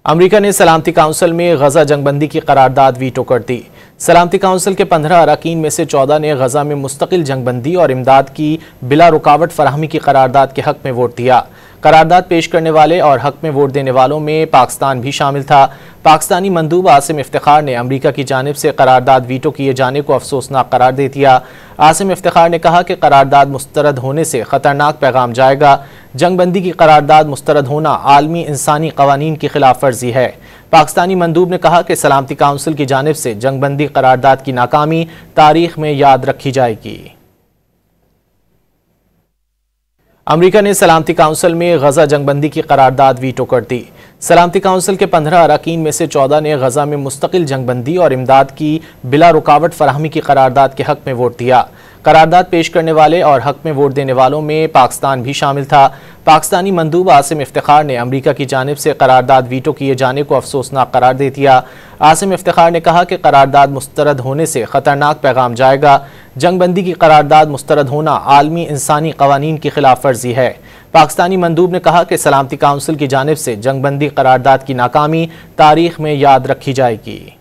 امریکہ نے سلامتی کونسل میں غزہ جنگ بندی کی قرارداد ویٹو کر دی۔ سلامتی کونسل کے 15 اراکین میں سے 14 نے غزہ میں مستقل جنگ بندی اور امداد کی بلا رکاوٹ فراہمی کی قرارداد کے حق میں ووٹ دیا۔ قرارداد پیش کرنے والے اور حق میں ووٹ دینے والوں میں پاکستان بھی شامل تھا۔ پاکستانی مندوب عاصم افتخار نے امریکہ کی جانب سے قرارداد ویٹو کیے جانے کو افسوسناک قرار دے دیا۔ عاصم افتخار نے کہا کہ قرارداد مسترد ہونے سے خطرناک پیغام جائے گا۔ جنگ بندی کی قرارداد مسترد ہونا عالمی انسانی قوانین کی خلاف ورزی ہے۔ پاکستانی مندوب نے کہا کہ سلامتی کونسل کی جانب سے جنگ بندی قرارداد کی ناکامی تاریخ میں یاد رکھی جائے گی۔ امریکہ نے سلامتی کونسل میں غزہ جنگ بندی کی قرارداد ویٹو کر دی۔ سلامتی کونسل کے 15 اراکین میں سے 14 نے غزہ میں مستقل جنگ بندی اور امداد کی بلا رکاوٹ فراہمی کی قرارداد کے حق میں ووٹ دیا۔ قرارداد پیش کرنے والے اور حق میں ووٹ دینے والوں میں پاکستان بھی شامل تھا۔ پاکستانی مندوب عاصم افتخار نے امریکہ کی جانب سے قرارداد ویٹو کیے جانے کو افسوسناک قرار دے دیا۔ عاصم افتخار نے کہا کہ قرارداد مسترد ہونے سے خطرناک پیغام جائے گا۔ جنگ بندی کی قرارداد مسترد ہونا عالمی انسانی قوانین کی خلاف ورزی ہے۔ پاکستانی مندوب نے کہا کہ سلامتی کونسل کی جانب سے جنگ بندی قرارداد کی ناکامی تاریخ میں یاد رکھی جائے گی۔